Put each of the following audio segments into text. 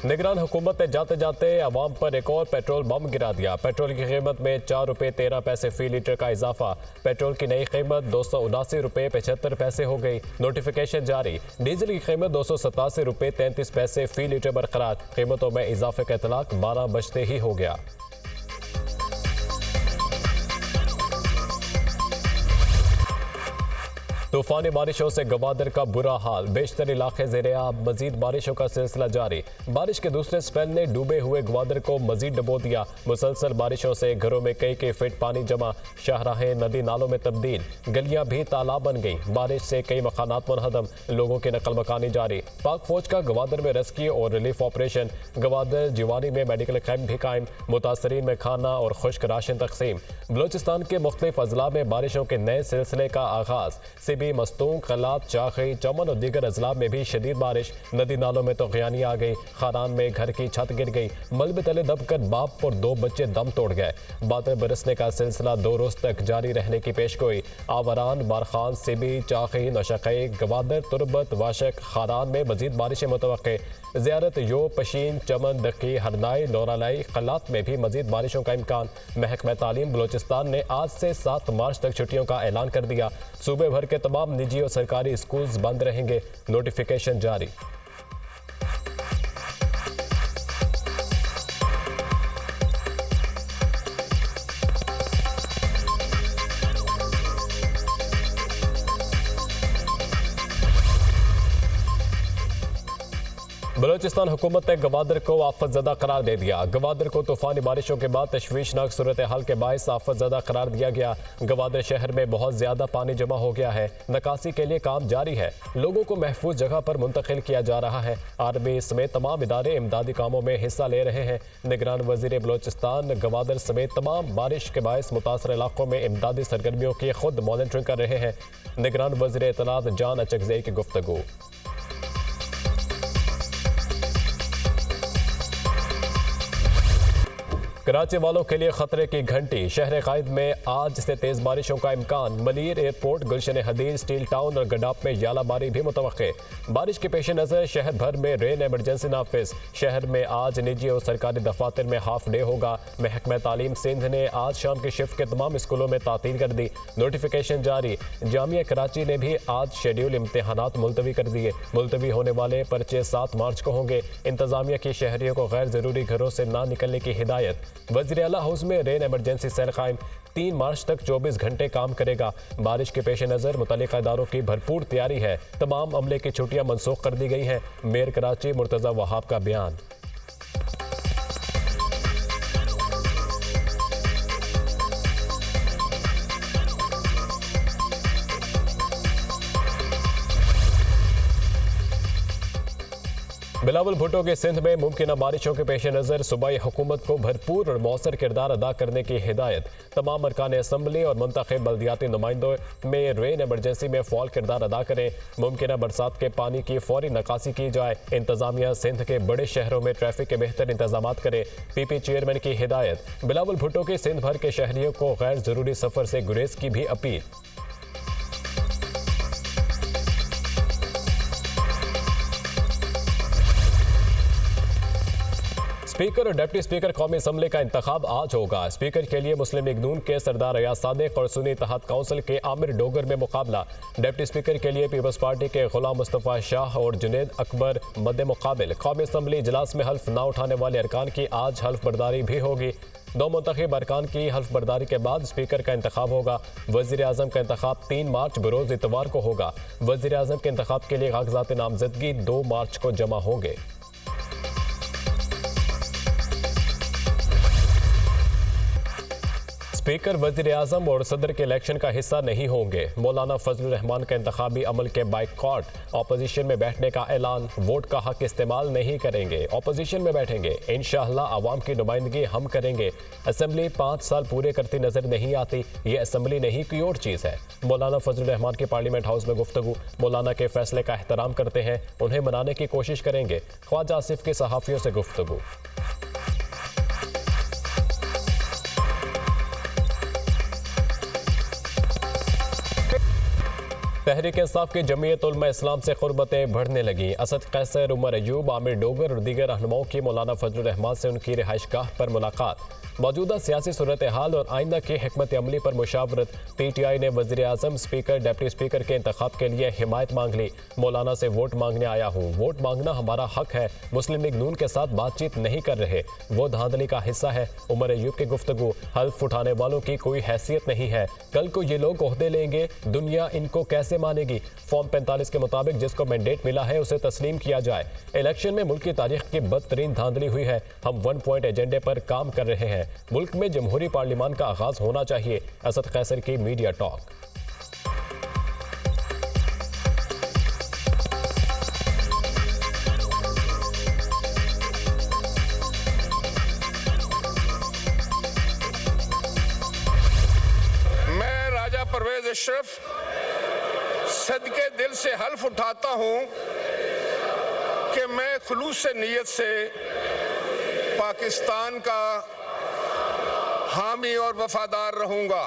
निगरान हुकूमत ने जाते जाते अवाम पर एक और पेट्रोल बम गिरा दिया। पेट्रोल की कीमत में 4 रुपये 13 पैसे फी लीटर का इजाफा। पेट्रोल की नई कीमत 279 रुपये 75 पैसे हो गई। नोटिफिकेशन जारी। डीजल की कीमत 287 रुपये 33 पैसे फी लीटर बरकरार। कीमतों में इजाफे का इतलाक 12 बजते ही हो गया। तूफानी बारिशों से गवादर का बुरा हाल, बेशतर इलाके ज़ेर-ए-आब। मजीद बारिशों का सिलसिला जारी। बारिश के दूसरे स्पेल ने डूबे हुए गवादर को मजीद डुबो दिया। मुसलसल बारिशों से घरों में कई फीट पानी जमा, शाहराहें नदी नालों में तब्दील, गलियां भी तालाब बन गई। बारिश से कई मकानात मुनहदम, लोगों की नकल मकानी जारी। पाक फौज का गवादर में रेस्क्यू और रिलीफ ऑपरेशन। गवादर जिवानी में मेडिकल कैंप भी कायम, मुतासरीन में खाना और खुश्क राशन तकसीम। बलोचिस्तान के मुख्तलिफ अजला में बारिशों के नए सिलसिले का आगाज। सिबी, मस्तूंग, कलात, चाखी, चमन और दीगर अजला में भी शदीद बारिश। नदी नालों में तो गयानी आ गई। खारान में घर की छत गिर गई। मलबे तले दबकर बाप और 2 बच्चे दम तोड़ गए। बादल बरसने का सिलसिला 2 रोज तक जारी रहने की पेशगोई। आवरान, बारखान, सिबी, चाखी, नशक़ई, गवादर, तुरबत, वाशक, खारान में मजीद बारिशें मुतवक्के। ज़ियारत, यो, पशीन, चमन, दक्की, हरनाई, नौरालाई, कलात में भी मजीद बारिशों का इम्कान। महकमा तालीम बलोचिस्तान ने आज से 7 मार्च तक छुट्टियों का ऐलान कर दिया। सूबे भर के तमाम निजी और सरकारी स्कूल्स बंद रहेंगे। नोटिफिकेशन जारी। बलोचिस्तान हुकूमत ने गवादर को आफत ज़दा करार दे दिया। गवादर को तूफानी बारिशों के बाद तशवीशनाक सूरत हाल के बायस आफत ज़दा करार दिया गया। गवादर शहर में बहुत ज़्यादा पानी जमा हो गया है। निकासी के लिए काम जारी है। लोगों को महफूज जगह पर मुंतकिल किया जा रहा है। आर्मी समेत तमाम इदारे इमदादी कामों में हिस्सा ले रहे हैं। निगरान वज़ीर बलोचिस्तान गवादर समेत तमाम बारिश के बायस मुतासर इलाकों में इमदादी सरगर्मियों की खुद मॉनिटरिंग कर रहे हैं। निगरान वज़ीर इत्तलात जान अचकज़ई की गुफ्तगू। कराची वालों के लिए खतरे की घंटी। शहर कायद में आज से तेज बारिशों का इम्कान। मलीर एयरपोर्ट, गुलशन हदीर, स्टील टाउन और गडाप में यालाबारी भी मुतवक्के। बारिश के पेश नज़र शहर भर में रेन एमरजेंसी नाफिज। शहर में आज निजी और सरकारी दफातर में हाफ डे होगा। महकमा तालीम सिंध ने आज शाम की शिफ्ट के तमाम स्कूलों में तातील कर दी। नोटिफिकेशन जारी। जामिया कराची ने भी आज शेड्यूल इम्तहानात मुलतवी कर दिए। मुलतवी होने वाले पर्चे 7 मार्च को होंगे। इंतजामिया की शहरियों को गैर जरूरी घरों से ना निकलने की हिदायत। वज़ीर आला हाउस में रेन एमरजेंसी सेल कायम। 3 मार्च तक 24 घंटे काम करेगा। बारिश के पेश नज़र मुतल्लिक़ा इदारों की भरपूर तैयारी है। तमाम अमले की छुट्टियां मनसूख कर दी गई हैं। मेयर कराची मुर्तज़ा वहाब का बयान। बिलावल भुट्टो के सिंध में मुमकिन बारिशों के पेश नज़र सूबाई हुकूमत को भरपूर और मौसर किरदार अदा करने की हिदायत। तमाम अरकान असम्बली और मुंतखब बल्दियाती नुमाइंदों में रेन एमरजेंसी में फ़ौल किरदार अदा करें। मुमकिन बरसात के पानी की फौरी निकासी की जाए। इंतजामिया सिंध के बड़े शहरों में ट्रैफिक के बेहतर इंतजाम करे। PP चेयरमैन की हिदायत। बिलावल भुट्टो की सिंध भर के शहरियों को गैर ज़रूरी सफ़र से गुरेज की भी अपील। स्पीकर और डिप्टी स्पीकर कौमी असम्बली का इंतखाब आज होगा। स्पीकर के लिए मुस्लिम लीग नून के सरदार रियाज सादिक और सुन्नी इत्तेहाद काउंसिल के आमिर डोगर में मुकाबला। डिप्टी स्पीकर के लिए पीपल्स पार्टी के गुलाम मुस्तफ़ा शाह और जुनैद अकबर मद्दे मुकाबिल। कौमी असम्बली इजलास में हल्फ ना उठाने वाले अरकान की आज हल्फ बर्दारी भी होगी। 2 मुंतखब अरकान की हल्फ बर्दारी के बाद स्पीकर का इंतखाब होगा। वज़ीर आज़म का इंतखाब 3 मार्च बरोज़ इतवार को होगा। वज़ीर आज़म के इंतखाब के लिए कागजात नामजदगी 2 मार्च को जमा होंगे। स्पीकर वज़ीर आज़म और सदर के इलेक्शन का हिस्सा नहीं होंगे। मौलाना फजलुर रहमान का इंतखाबी अमल के बाइकॉट। अपोजिशन में बैठने का ऐलान। वोट का हक इस्तेमाल नहीं करेंगे। अपोजिशन में बैठेंगे। इंशाअल्लाह आवाम की नुमाइंदगी हम करेंगे। असेंबली 5 साल पूरे करती नजर नहीं आती। ये असेंबली नहीं कोई और चीज़ है। मौलाना फजलुर रहमान की पार्लियामेंट हाउस में गुफ्तगू। मौलाना के फैसले का एहतराम करते हैं, उन्हें मनाने की कोशिश करेंगे। ख्वाजा आसिफ की सहाफ़ियों से गुफ्तगू। तहरीक इंसाफ की जमीयत उलमा इस्लाम से क़ुर्बतें बढ़ने लगीं। असद कैसर, उमर अयूब, आमिर डोगर और दीगर रहनुमाओं की मौलाना फजलुर रहमान से उनकी रिहाइशगाह पर मुलाकात। मौजूदा सियासी सूरत हाल और आइंदा की हिकमत अमली पर मुशावरत। PTI ने वज़ीर आज़म, स्पीकर, डिप्टी स्पीकर के इंतखाब के लिए हिमायत मांग ली। मौलाना से वोट मांगने आया हूँ, वोट मांगना हमारा हक है। मुस्लिम लीग नून के साथ बातचीत नहीं कर रहे, वो धांधली का हिस्सा है। उमर अयूब की गुफ्तगू, हल्फ उठाने वालों की कोई हैसियत नहीं है। कल को ये लोग ओहदे लेंगे, दुनिया इनको कैसे मानेगी। फॉर्म 45 के मुताबिक जिसको मैंडेट मिला है उसे तस्लीम किया जाए। इलेक्शन में मुल्क की तारीख की बदतरीन धांधली हुई है। हम 1 पॉइंट एजेंडे पर काम कर रहे हैं। मुल्क में जमहूरी पार्लियामान का आगाज होना चाहिए। असद कैसर की मीडिया टॉक। मैं राजा परवेज अशरफ सदके दिल से हल्फ उठाता हूं कि मैं खुलूस नीयत से पाकिस्तान का हामी और वफादार रहूंगा।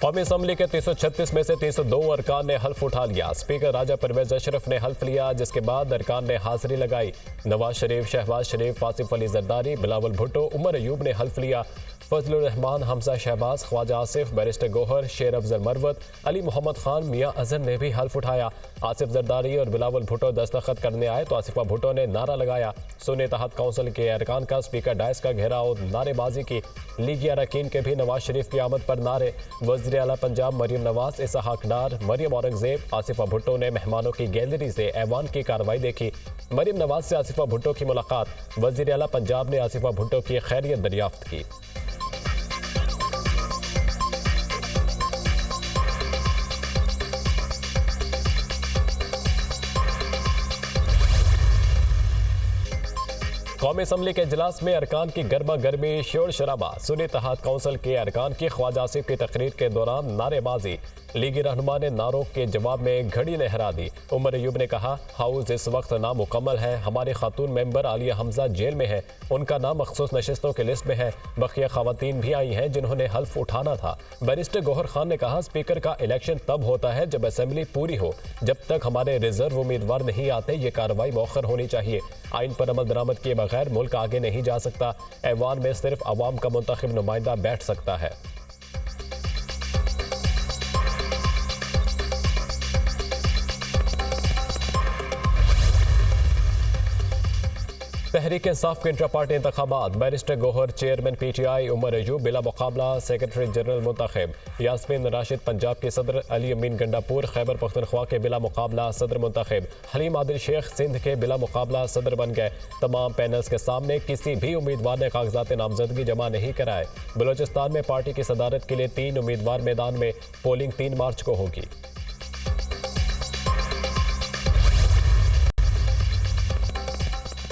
कौमी असम्बली के 336 में से 302 अरकान ने हल्फ उठा लिया। स्पीकर राजा परवेज अशरफ ने हल्फ लिया, जिसके बाद अरकान ने हाजिरी लगाई। नवाज शरीफ, शहबाज शरीफ, आसिफ अली जरदारी, बिलावल भुट्टो, उमर अयूब ने हल्फ लिया। फजलुर रहमान, हमजा शहबाज, ख्वाजा आसिफ, बैरिस्टर गोहर, शेर अफजल मरवत, अली मोहम्मद खान, मियां अजहर ने भी हल्फ उठाया। आसिफ जरदारी और बिलावल भुट्टो दस्तखत करने आए तो आसिफा भुट्टो ने नारा लगाया। सुन्नी तहत काउंसिल के अरकान का स्पीकर डायस का घेराव और नारेबाजी की। लीगी अरकान के भी नवाज शरीफ की आमद पर नारे। वज़ीर आला पंजाब मरियम नवाज, इसहाक डार, मरियम औरंगजेब, आसिफा भुट्टो ने मेहमानों की गैलरी से ऐवान की कार्रवाई देखी। मरियम नवाज से आसिफा भुट्टो की मुलाकात। वज़ीर आला पंजाब ने आसिफा भुट्टो की खैरियत दरियाफ्त की। कौमी असम्बली के इजलास में अरकान की गर्मा गर्मी, शोर शराबा। सुन्नी तहत काउंसिल के अरकान की ख्वाजा आसिफ की तकरीर के दौरान नारेबाजी। लीगी रहनुमा ने नारों के जवाब में घड़ी लहरा दी। उमर अयूब ने कहा, हाउस इस वक्त नामुकम्मल है। हमारी खातून मेंबर आलिया हमजा जेल में है, उनका नाम मखसूस नशिस्तों की लिस्ट में है। बकिया खवातीन भी आई हैं जिन्होंने हल्फ उठाना था। बैरिस्टर गोहर खान ने कहा, स्पीकर का इलेक्शन तब होता है जब असेंबली पूरी हो। जब तक हमारे रिजर्व उम्मीदवार नहीं आते ये कार्रवाई मौखर होनी चाहिए। आइन पर अमल दरामद किए बगैर मुल्क आगे नहीं जा सकता। ऐवान में सिर्फ अवाम का मुंतखब नुमाइंदा बैठ सकता है। तहरीक इंसाफ के इंट्रा पार्टी इंतखाबात। Barrister Gohar chairman PTI, Umar Ayub बिला मुकाबला सेक्रेटरी जनरल मुंतखब। यास्मीन राशिद पंजाब के सदर, अली अमीन गंडापुर खैबर पख्तनख्वा के बिला मुकाबला सदर मुंतखब। हलीम आदिल शेख सिंध के बिला मुकाबला सदर बन गए। तमाम पैनल्स के सामने किसी भी उम्मीदवार ने कागजात नामजदगी जमा नहीं कराए। बलोचिस्तान में पार्टी की सदारत के लिए 3 उम्मीदवार मैदान में। पोलिंग 3 मार्च को होगी।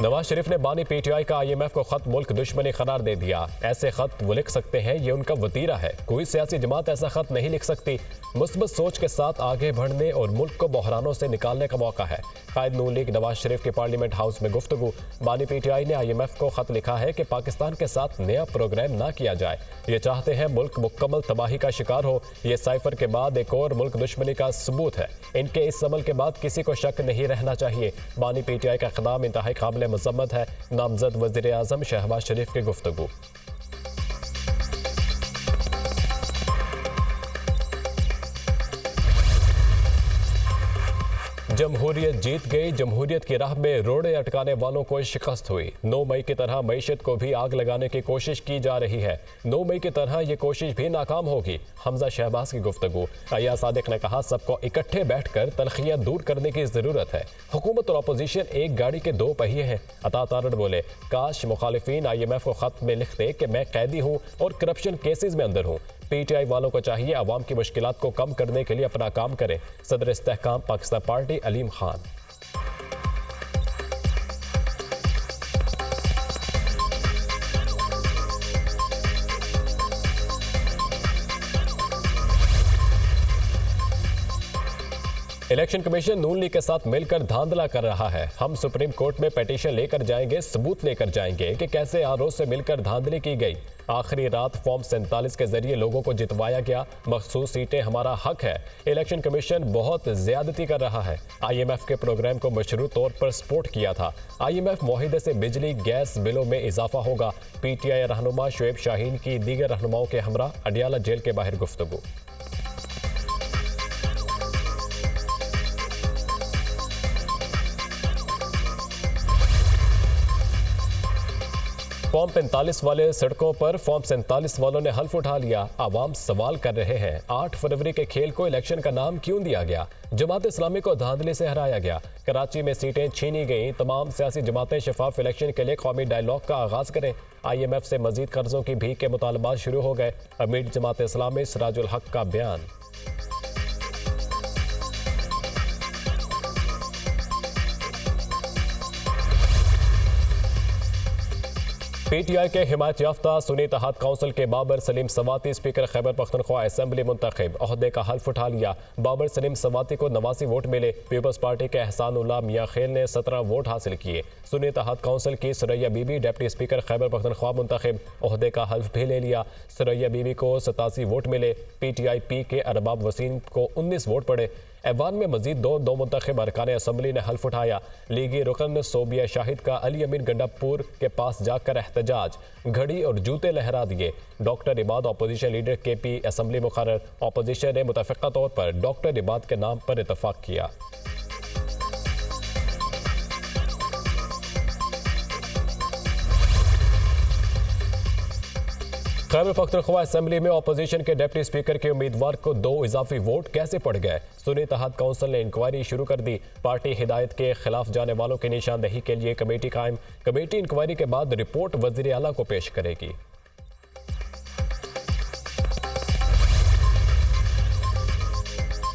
नवाज शरीफ ने बानी PTI का IMF को खत मुल्क दुश्मनी करार दे दिया। ऐसे खत वो लिख सकते हैं, ये उनका वतीरा है। कोई सियासी जमात ऐसा खत नहीं लिख सकती। मुस्बत सोच के साथ आगे बढ़ने और मुल्क को बहरानों से निकालने का मौका है। कायद नून लीग नवाज शरीफ की पार्लियामेंट हाउस में गुफ्तगू। बानी PTI ने IMF को खत लिखा है कि पाकिस्तान के साथ नया प्रोग्राम ना किया जाए। ये चाहते हैं मुल्क मुकम्मल तबाही का शिकार हो। ये साइफर के बाद एक और मुल्क दुश्मनी का सबूत है। इनके इस अमल के बाद किसी को शक नहीं रहना चाहिए। बानी PTI का इक़दाम इंतहाई काबिल मज़म्मत है। नामजद वज़ीर आज़म शहबाज शरीफ की गुफ्तगू। जमहूरियत जीत गई। जमहूरियत की राह में रोड़े अटकाने वालों को शिकस्त हुई। 9 मई की तरह मईशत को भी आग लगाने की कोशिश की जा रही है। 9 मई की तरह ये कोशिश भी नाकाम होगी। हमजा शहबाज की गुफ्तगू। अय्या सादिक ने कहा, सबको इकट्ठे बैठकर तलखियां दूर करने की जरूरत है। हुकूमत और अपोजिशन एक गाड़ी के 2 पहिए हैं। अता तारड़ बोले, काश मुखालिफिन IMF को खत में लिखते कि मैं कैदी हूँ और करप्शन केसेस में अंदर हूँ। PTI वालों को चाहिए अवाम की मुश्किलात को कम करने के लिए अपना काम करें। सदर Istehkam Pakistan party Aleem Khan. Election commission Noon league के साथ मिलकर धांधला कर रहा है। हम सुप्रीम कोर्ट में पिटीशन लेकर जाएंगे, सबूत लेकर जाएंगे कि कैसे आरओ से मिलकर धांधली की गई। आखिरी रात फॉर्म 47 के जरिए लोगों को जितवाया गया। मखसूस सीटें हमारा हक है। इलेक्शन कमीशन बहुत ज्यादती कर रहा है। IMF के प्रोग्राम को मशरूत तौर पर सपोर्ट किया था। IMF मुआहिदे से बिजली गैस बिलों में इजाफा होगा। PTI रहनुमा शुएब शाहीन की दीगर रहनुमाओं के हमरा अडियाला जेल के बाहर गुफ्तगू। फॉर्म 45 वाले सड़कों पर फॉर्म 47 वालों ने हल्फ उठा लिया। आवाम सवाल कर रहे हैं 8 फरवरी के खेल को इलेक्शन का नाम क्यों दिया गया? जमात इस्लामी को धांधली से हराया गया। कराची में सीटें छीनी गईं। तमाम सियासी जमातें शफाफ इलेक्शन के लिए कौमी डायलॉग का आगाज करें। IMF से मजीद कर्जों की भीख के मुतालबात शुरू हो गए। अमीर जमात इस्लामी सिराजुल हक का बयान। PTI के हिमायत याफ्ता सुन्नी इत्तेहाद काउंसिल के बाबर सलीम सवाती स्पीकर खैबर पख्तूनख्वा असेंबली मुंतखब, ओहदे का हल्फ उठा लिया। बाबर सलीम सवाती को 89 वोट मिले। पीपल्स पार्टी के एहसानुल्लाह मियां खेल ने 17 वोट हासिल किए। सुन्नी इत्तेहाद काउंसिल की सुरैया बीबी डिप्टी स्पीकर खैबर पख्तूनख्वा मुंतखब, ओहदे का हल्फ भी ले लिया। सुरैया बीबी को 87 वोट मिले। PTI के अरबाब वसीम को 19 वोट पड़े। ऐवान में मजीद दो मुंतखब अरकान असम्बली ने हल्फ उठाया। लीगी रुकन सोबिया शाहिद का अली अमीन गंडापुर के पास जाकर एहतजाज, घड़ी और जूते लहरा दिए। Doctor Ibad opposition leader KP assembly मुकर्रर। अपोजिशन ने मुतफ़िक़ा तौर पर डॉक्टर इबाद के नाम पर इतफाक किया। खैबर पख्तूनख्वा असेंबली में अपोजिशन के डिप्टी स्पीकर के उम्मीदवार को 2 इजाफी वोट कैसे पड़ गए? सुन्नी इत्तेहाद काउंसिल ने इंक्वायरी शुरू कर दी। पार्टी हिदायत के खिलाफ जाने वालों की निशानदेही के लिए कमेटी कायम। कमेटी इंक्वायरी के बाद रिपोर्ट वज़ीर आला को पेश करेगी।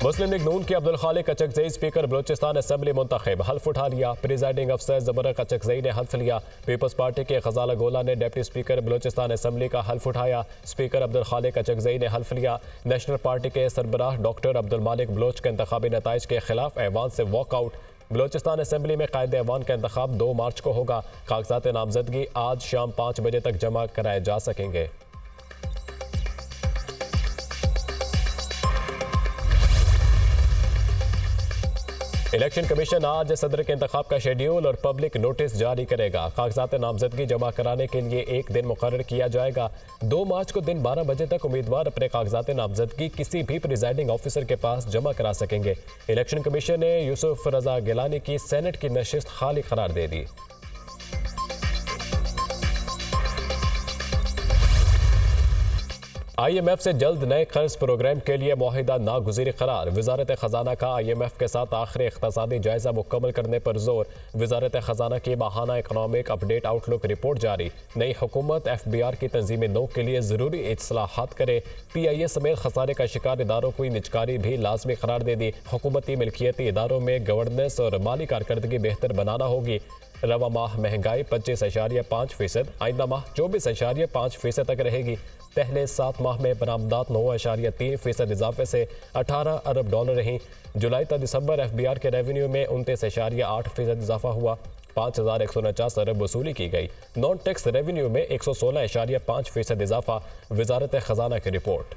मुस्लिम लीग नून के अब्दुल खालिक कचकजई स्पीकर बलोचिस्तान असेंबली मुंतखब, हल्फ उठा लिया। प्रिजाइडिंग अफसर जबर कचकजई ने हल्फ लिया। पीपल्स पार्टी के खजाला गोला ने डिप्टी स्पीकर बलोचिस्तान असेंबली का हल्फ उठाया। स्पीकर अब्दुल खालिक कचकजई ने हल्फ लिया। नेशनल पार्टी के सरबराह डॉक्टर अब्दुल मालिक बलोच के इंतखाबी नताइज के खिलाफ ऐवान से वॉकआउट। बलोचिस्तान असेंबली में कायदे ऐवान का इंतखाब 2 मार्च को होगा। कागजात नामजदगी आज शाम 5 बजे तक जमा कराए जा सकेंगे। इलेक्शन कमीशन आज सदर के इंतखाब का शेड्यूल और पब्लिक नोटिस जारी करेगा। कागजात नामजदगी जमा कराने के लिए एक दिन मुकर्रर किया जाएगा। 2 मार्च को दिन 12 बजे तक उम्मीदवार अपने कागजात नामजदगी किसी भी प्रिजाइडिंग ऑफिसर के पास जमा करा सकेंगे। इलेक्शन कमीशन ने यूसुफ रजा गिलानी की सेनेट की नशिस्त खाली करार दे दी। IMF से जल्द नए कर्ज प्रोग्राम के लिए मुआहिदा नागुज़ीर करार। वजारत खजाना का IMF के साथ आखिरी इक़्तिसादी जायजा मुकम्मल करने पर जोर। वजारत खजाना की माहाना इकनॉमिक अपडेट आउटलुक रिपोर्ट जारी। नई हुकूमत FBR की तंजीम नौ के लिए ज़रूरी इस्लाहात करे। PIA समेत खसारे का शिकार इदारों को निजकारी भी लाजमी करार दे दी। हुकूमती मिल्कियती इदारों में गवर्नेंस और माली कारकर्दगी बेहतर बनाना होगी। रवा माह महंगाई 25.5%, आइंदा माह 24.5% तक रहेगी। पहले 7 माह में बरामदात 9.3% इजाफे से 18 अरब डॉलर रहीं। जुलाई तक दिसंबर FBR के रेवेन्यू में 29.8% इजाफा हुआ। 5,149 अरब वसूली की गई। नॉन टैक्स रेवेन्यू में 116.5% इजाफा। वजारत खजाना की रिपोर्ट।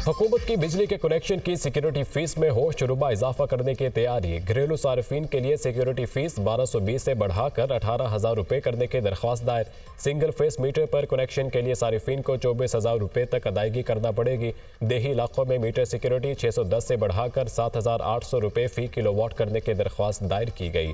हुकूमत की बिजली के कनेक्शन की सिक्योरिटी फीस में होश रुबा इजाफा करने की तैयारी। घरेलू सार्फिन के लिए सिक्योरिटी फीस 1220 से बढ़ाकर 18,000 रुपये करने की दरख्वास्त दायर। सिंगल फेस मीटर पर कनेक्शन के लिए सार्फिन को 24,000 रुपये तक अदायगी करना पड़ेगी। देही इलाकों में मीटर सिक्योरिटी 610 से बढ़ाकर 7,800 रुपये फी किलोवाट करने की दरख्वास्त दायर की गई।